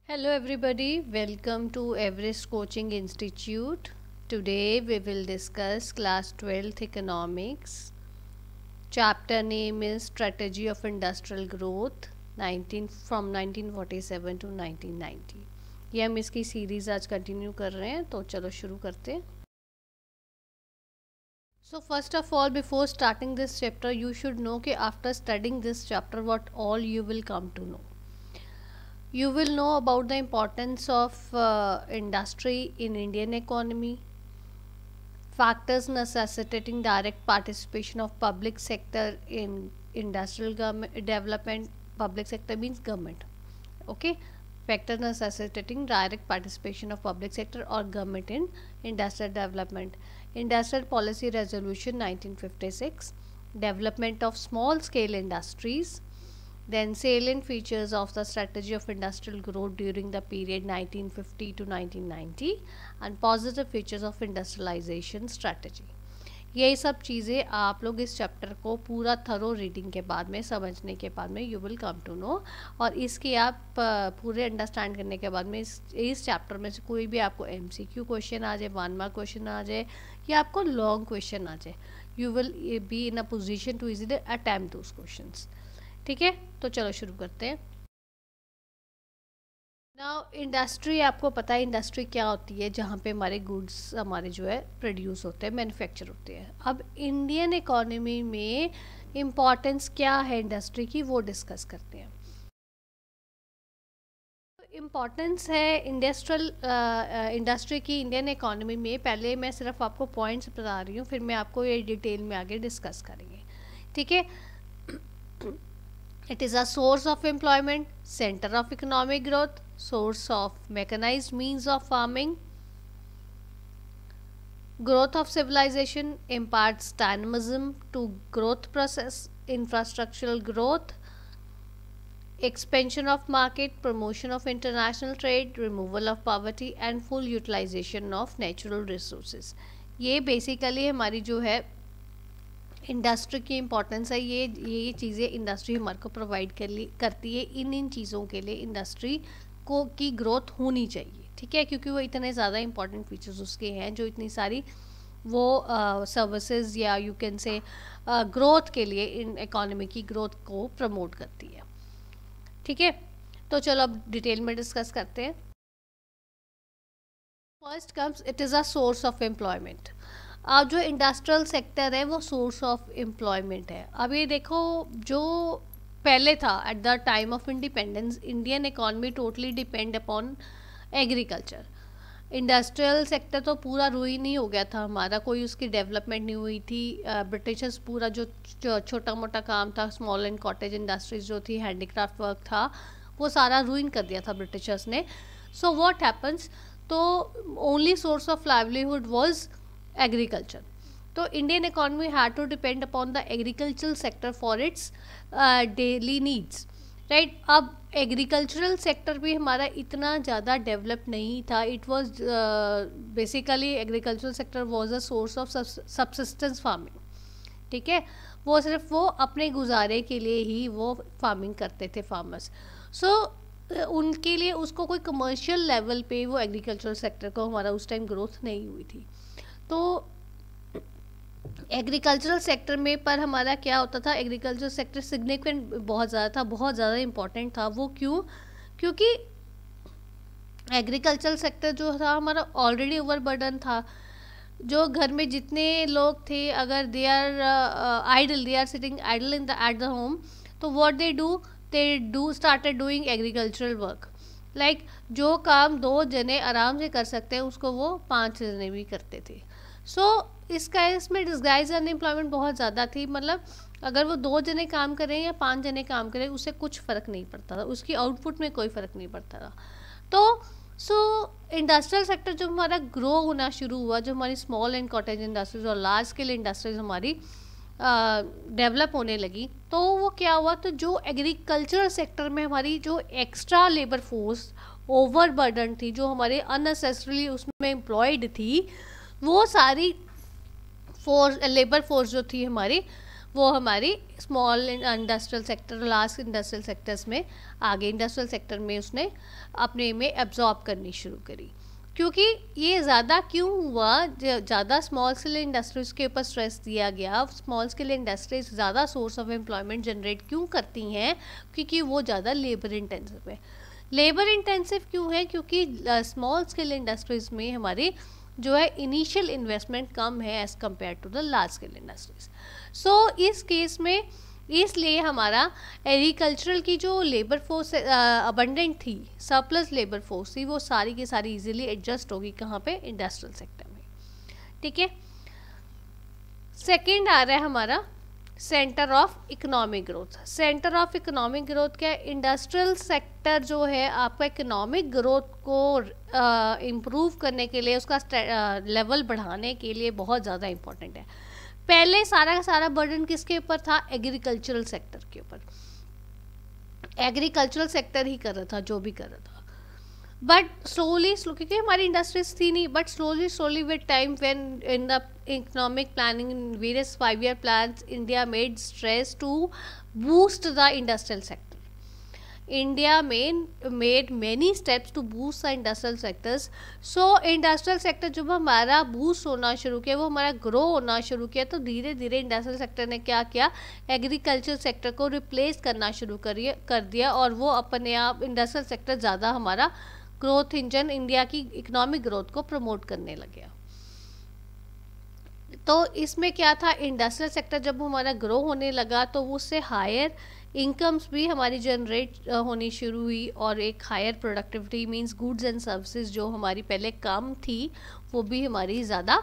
Hello everybody, welcome to Everest Coaching Institute. Today we will discuss class 12th economics. Chapter name is Strategy of Industrial Growth 1947 to 1990. ये हम इसकी series आज continue कर रहे हैं, तो चलो शुरू करते हैं. So first of all, before starting this chapter, you should know कि after studying this chapter what all you will come to know. You will know about the importance of industry in Indian economy, factors necessitating direct participation of public sector in industrial development. Public sector means government. Okay, factors necessitating direct participation of public sector or government in industrial development. Industrial Policy Resolution 1956, development of small scale industries. Then salient features of the strategy of industrial growth during the period 1950 to 1990 and positive features of industrialization strategy. यही सब चीज़ें आप लोग इस chapter को पूरा thorough reading के बाद में, समझने के बाद में you will come to know. और इसकी आप पूरे अंडरस्टैंड करने के बाद में इस चैप्टर में से कोई भी आपको MCQ क्वेश्चन आ जाए, 1 मार्क क्वेश्चन आ जाए या आपको लॉन्ग क्वेश्चन आ जाए, you will be in a position to easily attempt those questions. ठीक है, तो चलो शुरू करते हैं. नाउ इंडस्ट्री, आपको पता है इंडस्ट्री क्या होती है, जहाँ पे हमारे गुड्स हमारे जो है प्रोड्यूस होते हैं, मैन्युफैक्चर होते हैं. अब इंडियन इकोनॉमी में इम्पॉर्टेंस क्या है इंडस्ट्री की, वो डिस्कस करते हैं. इम्पॉर्टेंस है इंडस्ट्री की इंडियन इकोनॉमी में. पहले मैं सिर्फ आपको पॉइंट्स बता रही हूँ, फिर मैं आपको ये डिटेल में आगे डिस्कस करेंगे. ठीक है. It is a source of employment, center of economic growth, source of mechanized means of farming, growth of civilization, imparts dynamism to growth process, infrastructural growth, expansion of market, promotion of international trade, removal of poverty and full utilization of natural resources. ये basically हमारी जो है industry की importance है. ये चीज़ें industry हमारे को प्रोवाइड करती है. इन चीज़ों के लिए इंडस्ट्री को की ग्रोथ होनी चाहिए. ठीक है, क्योंकि वो इतने ज़्यादा इंपॉर्टेंट फीचर्स उसके हैं जो इतनी सारी वो सर्विसेज या यू कैन से ग्रोथ के लिए इन इकोनॉमी की ग्रोथ को प्रमोट करती है. ठीक है, तो चलो अब डिटेल में डिस्कस करते हैं. First comes it is a source of employment. अब जो इंडस्ट्रियल सेक्टर है वो सोर्स ऑफ एम्प्लॉयमेंट है. अब ये देखो, जो पहले था at the time of independence, Indian economy totally depend upon agriculture. Industrial sector तो पूरा रुइन ही हो गया था हमारा, कोई उसकी डेवलपमेंट नहीं हुई थी. ब्रिटिशर्स पूरा जो छोटा मोटा काम था, स्मॉल एंड कॉटेज इंडस्ट्रीज जो थी, हैंडीक्राफ्ट वर्क था, वो सारा रुइन कर दिया था ब्रिटिशर्स ने. सो व्हाट हैपन्स, तो only source of livelihood was agriculture. तो Indian economy had to depend upon the agricultural sector for its daily needs. Right. अब एग्रीकल्चरल सेक्टर भी हमारा इतना ज़्यादा डेवलप नहीं था. It was basically agricultural sector was a source of subsistence farming. ठीक है, वो सिर्फ वो अपने गुजारे के लिए ही वो फार्मिंग करते थे फार्मर्स. सो उनके लिए उसको कोई कमर्शियल लेवल पे वो एग्रीकल्चरल सेक्टर को हमारा उस टाइम ग्रोथ नहीं हुई थी. तो एग्रीकल्चरल सेक्टर में पर हमारा क्या होता था, एग्रीकल्चरल सेक्टर सिग्निफिकेंट बहुत ज़्यादा था, बहुत ज़्यादा इम्पॉर्टेंट था. वो क्यों? क्योंकि एग्रीकल्चरल सेक्टर जो था हमारा ऑलरेडी ओवरबर्डन था. जो घर में जितने लोग थे, अगर they are idle, they are sitting idle in the at the home, तो what they do started doing agricultural work. Like जो काम 2 जने आराम से कर सकते हैं उसको वो 5 जने भी करते थे. सो इसका इसमें डिस्गाइज अनएम्प्लॉयमेंट बहुत ज़्यादा थी. मतलब अगर वो 2 जने काम करें या 5 जने काम करें, उससे कुछ फ़र्क नहीं पड़ता था, उसकी आउटपुट में कोई फ़र्क नहीं पड़ता था. तो इंडस्ट्रियल सेक्टर जो हमारा ग्रो होना शुरू हुआ, जो हमारी स्मॉल एंड कॉटेज इंडस्ट्रीज और लार्ज स्केल इंडस्ट्रीज हमारी डेवलप होने लगी, तो वो क्या हुआ, तो जो एग्रीकल्चरल सेक्टर में हमारी जो एक्स्ट्रा लेबर फोर्स ओवरबर्डन थी, जो हमारे अननेसेसरीली उसमें एम्प्लॉयड थी, वो सारी लेबर फोर्स जो थी हमारी, वो हमारी small industrial sector, large industrial sectors में आगे इंडस्ट्रियल सेक्टर में उसने अपने में एब्जॉर्ब करनी शुरू करी। क्योंकि ये ज़्यादा क्यों हुआ, ज़्यादा स्मॉल स्केल इंडस्ट्रीज़ के ऊपर स्ट्रेस दिया गया। स्मॉल स्केल इंडस्ट्रीज ज़्यादा सोर्स ऑफ एम्प्लॉयमेंट जनरेट क्यों करती हैं, क्योंकि वो ज़्यादा लेबर इंटेंसिव है। लेबर इंटेंसिव क्यों है, क्योंकि स्मॉल स्केल इंडस्ट्रीज़ में हमारी जो है इनिशियल इन्वेस्टमेंट कम है as compare to the large scale industries. So इस केस में इसलिए हमारा एग्रीकल्चरल की जो लेबर फोर्स अबंडेंट थी, सरप्लस लेबर फोर्स थी, वो सारी की सारी इजीली एडजस्ट होगी कहाँ पे, इंडस्ट्रियल सेक्टर में। ठीक है। सेकंड आ रहा है हमारा centre of economic growth. Centre of economic growth क्या है, इंडस्ट्रियल सेक्टर जो है आपका इकोनॉमिक ग्रोथ को इम्प्रूव करने के लिए, उसका लेवल बढ़ाने के लिए बहुत ज़्यादा इम्पोर्टेंट है। पहले सारा का सारा बर्डन किसके ऊपर था, एग्रीकल्चरल सेक्टर के ऊपर। एग्रीकल्चरल सेक्टर ही कर रहा था जो भी कर रहा था, बट स्लोली क्योंकि हमारी इंडस्ट्रीज थी नहीं, but slowly with time when in the economic planning in various 5-year plans, India made stress to boost the industrial sector. India made many steps to boost the industrial sectors. So industrial sector जब हमारा boost होना शुरू किया, वो हमारा grow होना शुरू किया, तो धीरे धीरे इंडस्ट्रियल सेक्टर ने क्या किया, एग्रीकल्चर सेक्टर को रिप्लेस करना शुरू कर दिया, और वो अपने आप इंडस्ट्रियल सेक्टर ज़्यादा हमारा ग्रोथ इंजन, इंडिया की इकोनॉमिक ग्रोथ को प्रमोट करने लग गया। तो इसमें क्या था, इंडस्ट्रियल सेक्टर जब हमारा ग्रो होने लगा तो उससे हायर इनकम्स भी हमारी जनरेट होनी शुरू हुई, और एक higher productivity means goods and services जो हमारी पहले कम थी वो भी हमारी ज़्यादा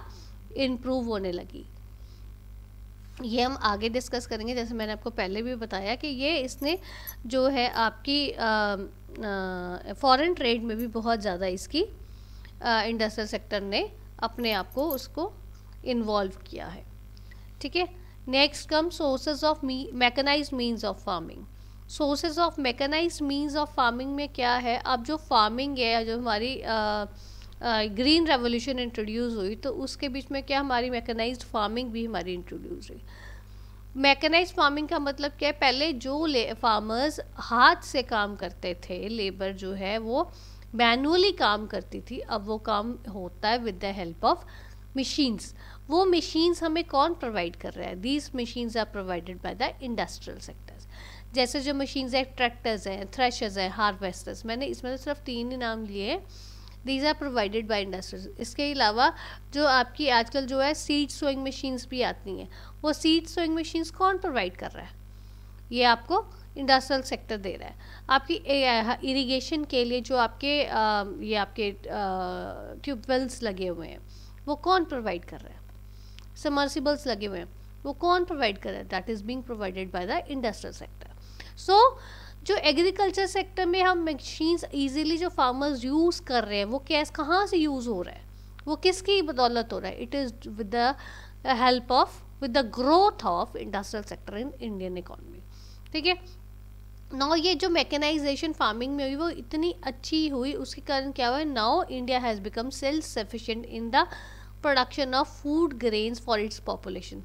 इम्प्रूव होने लगी। ये हम आगे डिस्कस करेंगे। जैसे मैंने आपको पहले भी बताया कि ये इसने जो है आपकी फॉरेन ट्रेड में भी बहुत ज़्यादा इसकी इंडस्ट्रियल सेक्टर ने अपने आप को उसको इन्वॉल्व किया है। ठीक है। Next come sources of mechanised means of farming. Sources of mechanised means of farming में क्या है, अब जो फार्मिंग है, जो हमारी ग्रीन रेवोल्यूशन इंट्रोड्यूस हुई, तो उसके बीच में क्या हमारी मैकेनाइज्ड फार्मिंग भी हमारी इंट्रोड्यूस हुई। मैकेनाइज्ड फार्मिंग का मतलब क्या है, पहले जो फार्मर्स हाथ से काम करते थे, लेबर जो है वो मैनुअली काम करती थी, अब वो काम होता है with the help of machines. वो मशीन्स हमें कौन प्रोवाइड कर रहा है, these machines are provided by the industrial sectors. जैसे जो मशीन्स है, ट्रैक्टर्स हैं, थ्रेशर्स हैं, हार्वेस्टर्स, मैंने इसमें तो सिर्फ 3 ही नाम लिए, these are provided by industries. इसके अलावा जो आपकी आजकल जो है सीड सोइंग मशीन्स भी आती हैं, वो सीड सोइंग मशीन्स कौन प्रोवाइड कर रहा है, ये आपको इंडस्ट्रियल सेक्टर दे रहा है। आपकी इरिगेशन के लिए जो आपके ये आपके ट्यूबवेल्स लगे हुए हैं, वो कौन प्रोवाइड कर रहा है, सबमर्सिबल्स लगे हुए हैं, वो कौन प्रोवाइड कर रहा है, that is being provided by the industrial sector. So जो एग्रीकल्चर सेक्टर में हम मशीन्स इजीली जो फार्मर्स यूज़ कर रहे हैं, वो कहाँ से यूज़ हो रहा है, वो किसकी बदौलत हो रहा है, it is with the help of, with the growth of industrial sector in Indian economy. ठीक है। नाउ ये जो मैकेनाइजेशन फार्मिंग में हुई वो इतनी अच्छी हुई, उसके कारण क्या हुआ, now India has become self sufficient in the production of food grains for its population.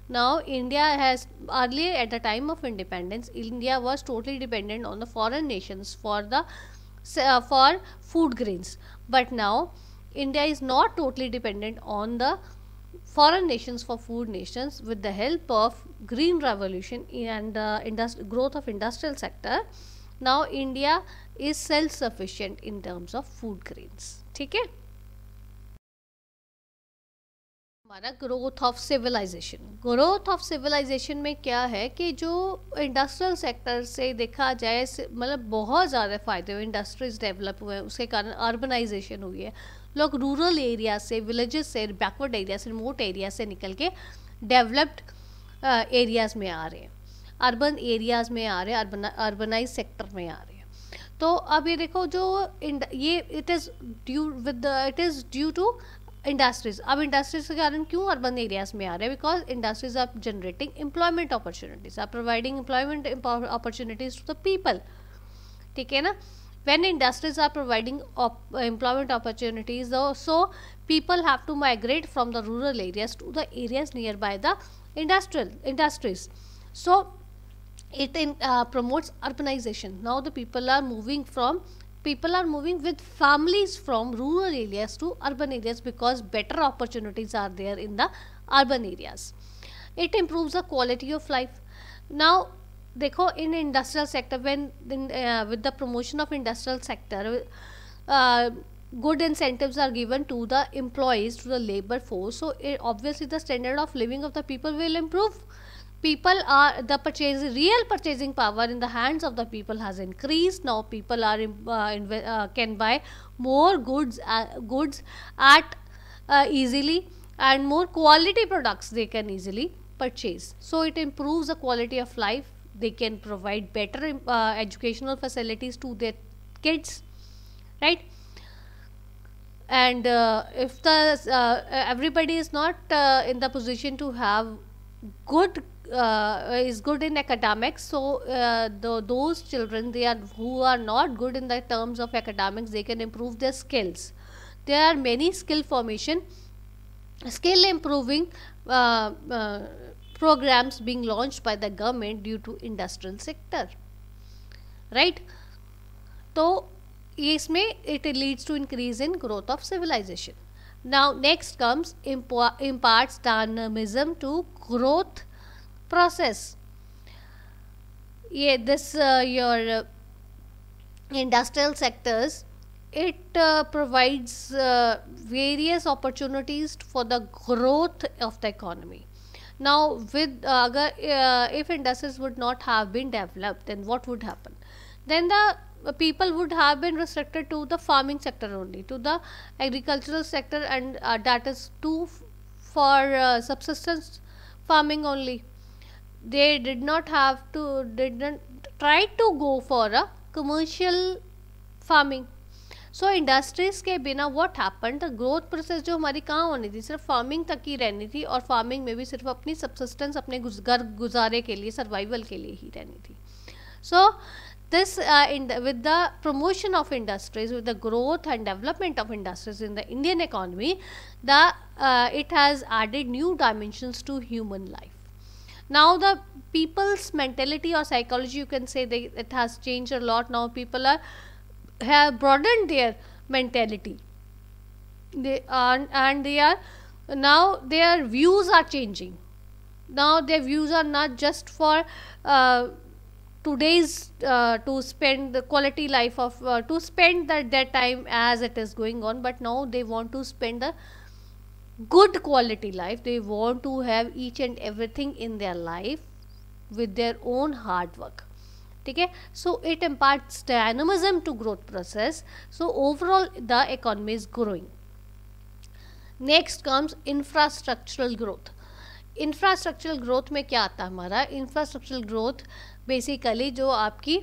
Now India has, earlier at the time of independence, India was totally dependent on the foreign nations for food grains, but now India is not totally dependent on the foreign nations for food nations. With the help of green revolution and growth of industrial sector, now India is self sufficient in terms of food grains. ठीक है। हमारा growth of civilisation. Growth of civilisation में क्या है कि जो industrial sector से देखा जाए, मतलब बहुत ज़्यादा फ़ायदे हुए, इंडस्ट्रीज डेवलप हुए हैं, उसके कारण अर्बनाइजेशन हुई है, लोग रूरल एरिया से, विलेजेस से, बैकवर्ड एरिया से, रिमोट एरिया से निकल के डेवलप्ड एरियाज़ में आ रहे हैं, अर्बन एरियाज़ में आ रहे हैं, अर्बनाइज सेक्टर में आ रहे हैं। तो अब ये देखो जो ये it is due to industries. अब इंडस्ट्रीज के कारण क्यों अर्बन एरियाज में आ रहे हैं, because industries are generating employment opportunities, are providing employment opportunities to the people. ठीक है ना। When industries are providing employment opportunities, so people have to migrate from the rural areas to the areas near by the industrial industries. So it promotes urbanization. Now the people are moving with families from rural areas to urban areas because better opportunities are there in the urban areas. It improves the quality of life. Now देखो in industrial sector, when with the promotion of industrial sector, good incentives are given to the employees, to the labor force. So obviously the standard of living of the people will improve. People are the real purchasing power in the hands of the people has increased. Now people are can buy more goods at easily, and more quality products they can easily purchase. So it improves the quality of life. They can provide better educational facilities to their kids, right? And if the everybody is not in the position to have good is good in academics, so those children who are not good in the terms of academics, they can improve their skills. There are many skill improving programs being launched by the government due to industrial sector, right? So इसमें it leads to increase in growth of civilization. Now next comes imparts dynamism to growth process. Your industrial sectors, it provides various opportunities for the growth of the economy. Now with if industries would not have been developed, then what would happen? Then the people would have been restricted to the farming sector only, to the agricultural sector, and that is for subsistence farming only. They didn't try to go for a commercial farming. So industries के बिना what happened, the growth process जो हमारी कहाँ होनी थी, सिर्फ farming तक ही रहनी थी, और फार्मिंग में भी सिर्फ अपनी सबसिस्टेंस, अपने घर गुजारे के लिए, सर्वाइवल के लिए ही रहनी थी. सो this with the promotion of industries, with the growth and development of industries in the Indian economy, it has added new dimensions to human life. Now the people's mentality or psychology, you can say, it has changed a lot. Now people have broadened their mentality. Now their views are changing. Now their views are not just for today's to spend the quality life of to spend that time as it is going on, but now they want to spend a good quality life. They want to have each and everything in their life with their own hard work. Okay, so it imparts dynamism to growth process. So overall the economy is growing. Next comes infrastructural growth. Infrastructural growth में क्या आता है हमारा? Infrastructural growth basically जो आपकी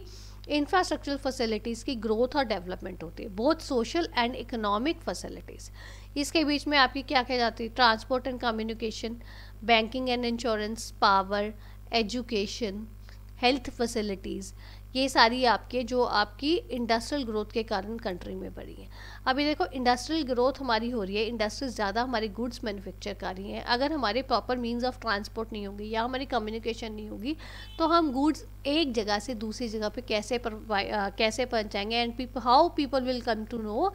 infrastructural facilities की growth और development होती है, both social and economic facilities. इसके बीच में आपकी क्या क्या जाती है? Transport and communication, banking and insurance, power, education, health facilities, ये सारी आपके जो आपकी इंडस्ट्रियल ग्रोथ के कारण कंट्री में बढ़ी है. अभी देखो इंडस्ट्रियल ग्रोथ हमारी हो रही है, इंडस्ट्रीज ज़्यादा हमारी गुड्स मैन्युफैक्चर कर रही हैं. अगर हमारे प्रॉपर मींस ऑफ ट्रांसपोर्ट नहीं होगी या हमारी कम्युनिकेशन नहीं होगी तो हम गुड्स एक जगह से दूसरी जगह पे कैसे पहुंचाएंगे? And how people will come to know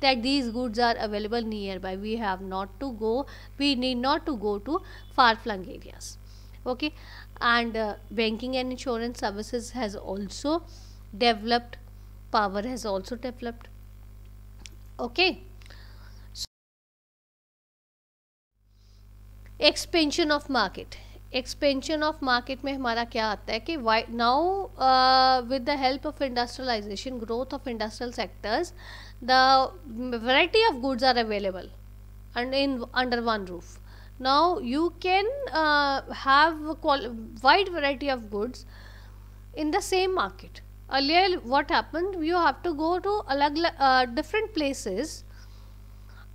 that these goods are available nearby. We need not to go to far flung areas. Okay, and banking and insurance services has also developed, power has also developed. Okay, so expansion of market. Expansion of market में हमारा क्या आता है कि now with the help of industrialisation, growth of industrial sectors, the variety of goods are available and in under one roof. Now you can have wide variety of goods in the same market. Earlier what happened, you have to go to different places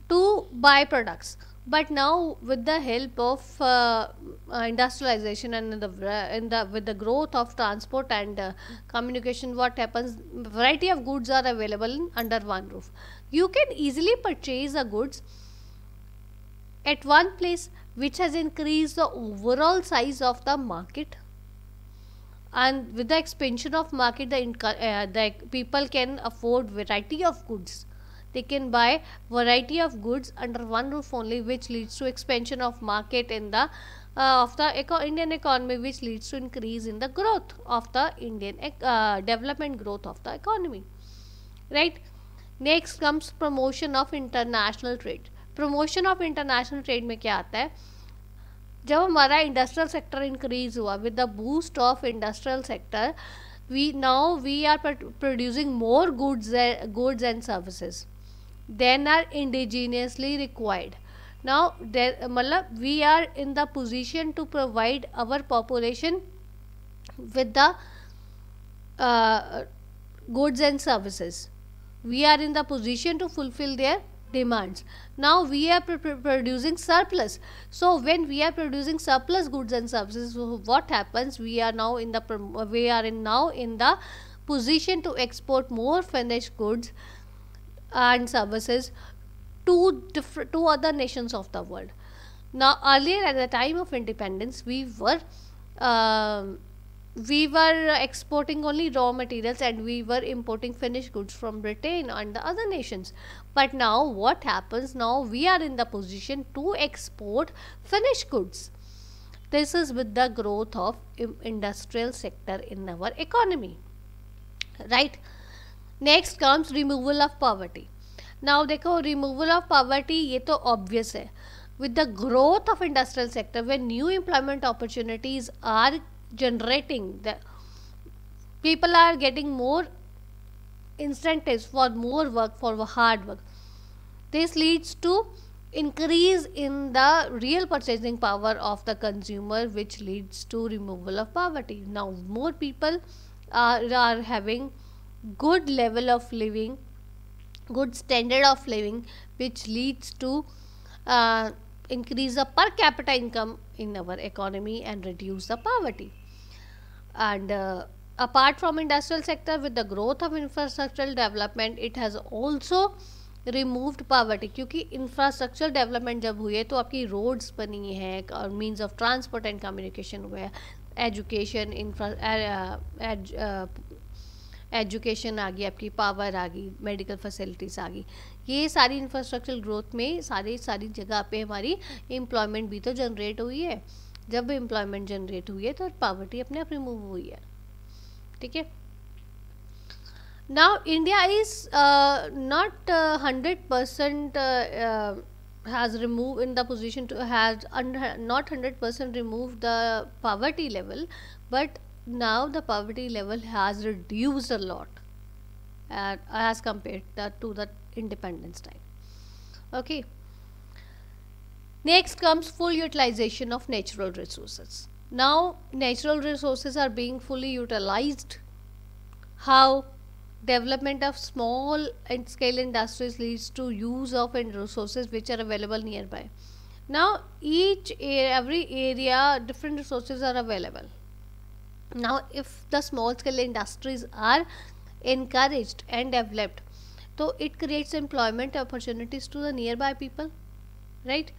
to buy products, but now with the help of industrialization and with the growth of transport and communication, what happens, variety of goods are available under one roof. You can easily purchase the goods at one place which has increased the overall size of the market. And with the expansion of market, the people can afford variety of goods. They can buy variety of goods under one roof only, which leads to expansion of market in the Indian economy, which leads to increase in the growth of the Indian development growth of the economy, right? Next comes promotion of international trade. Promotion of international trade में क्या आता है, जब हमारा industrial sector increase हुआ, with the boost of industrial sector we are producing more goods and services than are indigenously required. Now मतलब we are in the position to provide our population with the goods and services. We are in the position to fulfill their demands. Now we are producing surplus. So when we are producing surplus goods and services, what happens? We are now in the position to export more finished goods and services to other nations of the world. Now earlier, at the time of independence, we were exporting only raw materials and we were importing finished goods from Britain and the other nations. But now what happens? Now we are in the position to export finished goods. This is with the growth of industrial sector in our economy, right? Next comes removal of poverty. Now देखो, removal of poverty ये तो obvious है. With the growth of industrial sector, when new employment opportunities are generating, the people are getting more incentives for more work, for hard work. This leads to increase in the real purchasing power of the consumer, which leads to removal of poverty. Now more people are having good level of living, good standard of living, which leads to increase the per capita income in our economy and reduce the poverty. And apart from industrial sector, with the growth of infrastructural development, it has also removed poverty. क्योंकि infrastructural development जब हुई है तो आपकी roads बनी है और means of transport and communication हुए हैं, education एजुकेशन आ गई, आपकी पावर आ गई, मेडिकल फैसिलिटीज़ आ गई. ये सारी इंफ्रास्ट्रक्चरल ग्रोथ में सारी जगह पे हमारी एम्प्लॉयमेंट भी तो जनरेट हुई है. जब एम्प्लॉयमेंट जनरेट हुई है तो पॉवर्टी अपने आप रिमूव हुई है, ठीक है. Now India is not 100% has removed in the position to has not 100% removed the poverty level, but now the poverty level has reduced a lot as compared to the independence time. Okay, next comes full utilization of natural resources. Now natural resources are being fully utilized. How? Development of small and scale industries leads to use of resources which are available nearby. Now every area different resources are available. Now if the small scale industries are encouraged and developed, so it creates employment opportunities to the nearby people, right?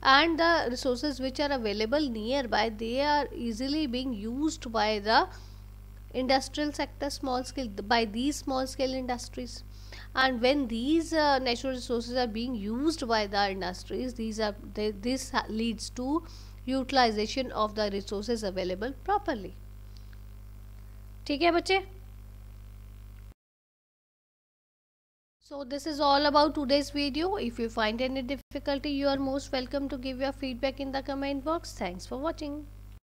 And the resources which are available nearby, they are easily being used by the industrial sector, by these small scale industries. And when these natural resources are being used by the industries, this leads to utilization of the resources available properly. ठीक है बच्चे? So this is all about today's video. If you find any difficulty, you are most welcome to give your feedback in the comment box. Thanks for watching.